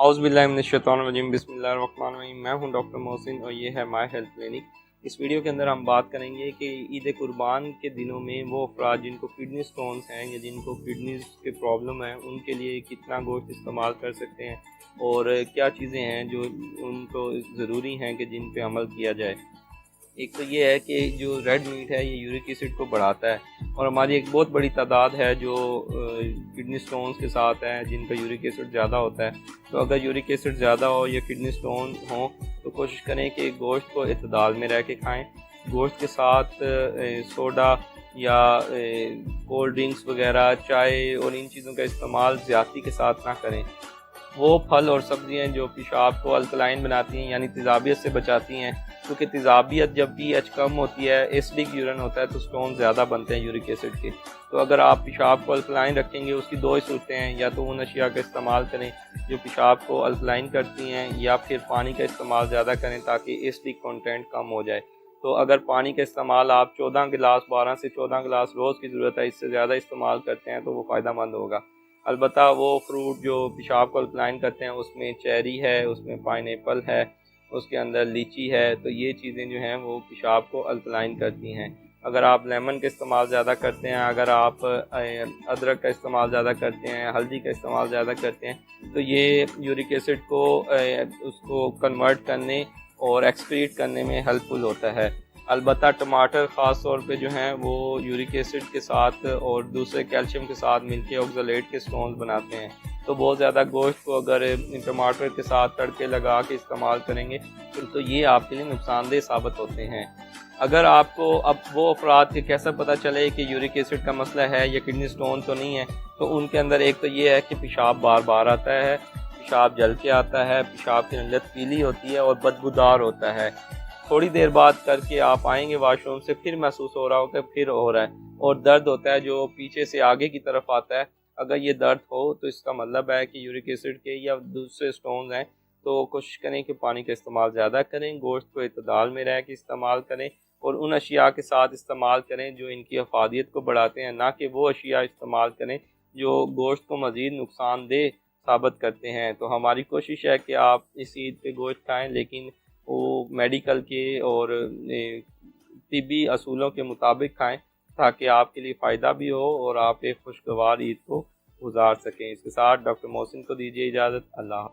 औज़ुबिल्लाहिमिनश्शैतानिर्रजीम बिस्मिल्लाहिर्रहमानिर्रहीम। मैं हूं डॉक्टर मोहसिन और ये है माय हेल्थ क्लिनिक। इस वीडियो के अंदर हम बात करेंगे कि ईद कुर्बान के दिनों में वो अफराद जिनको किडनी स्टोन्स हैं या जिनको किडनीज के प्रॉब्लम है उनके लिए कितना गोश्त इस्तेमाल कर सकते हैं और क्या चीज़ें हैं जो उनको ज़रूरी हैं कि जिन पे अमल किया जाए। एक तो ये है कि जो रेड मीट है ये यूरिक एसिड को बढ़ाता है और हमारी एक बहुत बड़ी तादाद है जो किडनी स्टोन्स के साथ हैं जिनका यूरिक एसिड ज़्यादा होता है। तो अगर यूरिक एसिड ज़्यादा हो या किडनी स्टोन हो तो कोशिश करें कि गोश्त को इतदाल में रह के खाएँ। गोश्त के साथ सोडा या कोल्ड ड्रिंक्स वगैरह, चाय और इन चीज़ों का इस्तेमाल ज़्यादती के साथ ना करें। वो फल और सब्जियां जो पेशाब को अल्कलाइन बनाती हैं यानी तेज़ाबियत से बचाती हैं, क्योंकि तेज़ाबियत जब पीएच कम होती है, एसिडिक यूरिन होता है तो स्टोन ज़्यादा बनते हैं यूरिक एसिड के। तो अगर आप पेशाब को अल्कलाइन रखेंगे उसकी दो ही सूरतें हैं, या तो उन अशिया का इस्तेमाल करें जो पेशाब को अल्कलाइन करती हैं या फिर पानी का इस्तेमाल ज़्यादा करें ताकि एसिडिक कंटेंट कम हो जाए। तो अगर पानी का इस्तेमाल आप 14 गिलास 12 से 14 गिलास रोज़ की ज़रूरत है, इससे ज़्यादा इस्तेमाल करते हैं तो वो फ़ायदा मंद होगा। अलबत्ता वो फ्रूट जो पेशाब को अल्कलाइन करते हैं उसमें चेरी है, उसमें पाइनएप्पल है, उसके अंदर लीची है, तो ये चीज़ें जो हैं वो पेशाब को अल्कलाइन करती हैं। अगर आप लेमन का इस्तेमाल ज़्यादा करते हैं, अगर आप अदरक का इस्तेमाल ज़्यादा करते हैं, हल्दी का इस्तेमाल ज़्यादा करते हैं, तो ये यूरिक एसिड को उसको कन्वर्ट करने और एक्सक्रीट करने में हेल्पफुल होता है। अलबत्ता टमाटर ख़ास तौर पे जो हैं वो यूरिक एसिड के साथ और दूसरे कैल्शियम के साथ मिलके ऑक्सलेट के स्टोन्स बनाते हैं। तो बहुत ज़्यादा गोश्त को अगर टमाटर के साथ तड़के लगा के इस्तेमाल करेंगे तो ये आपके लिए नुकसानदेह साबित होते हैं। अगर आपको अब वो अफराद के कैसे पता चले कि यूरिक एसिड का मसला है या किडनी स्टोन तो नहीं है, तो उनके अंदर एक तो ये है कि पेशाब बार बार आता है, पेशाब जल के आता है, पेशाब की नज़र पीली होती है और बदबूदार होता है। थोड़ी देर बाद करके आप आएंगे वॉशरूम से, फिर महसूस हो रहा होगा फिर हो रहा है, और दर्द होता है जो पीछे से आगे की तरफ आता है। अगर ये दर्द हो तो इसका मतलब है कि यूरिक एसिड के या दूसरे स्टोन्स हैं। तो कोशिश करें कि पानी का इस्तेमाल ज़्यादा करें, गोश्त को इतदाल में रह के इस्तेमाल करें और उन अशिया के साथ इस्तेमाल करें जो इनकी अफादियत को बढ़ाते हैं, ना कि वो अशिया इस्तेमाल करें जो गोश्त को मज़ीद नुकसानदेह साबित करते हैं। तो हमारी कोशिश है कि आप इस ईद पे गोश्त खाएँ, लेकिन वो मेडिकल के और तिब्बी असूलों के मुताबिक खाएं ताकि आपके लिए फ़ायदा भी हो और आप एक खुशगवार ईद को गुजार सकें। इसके साथ डॉक्टर मोहसिन को दीजिए इजाज़त। अल्लाह।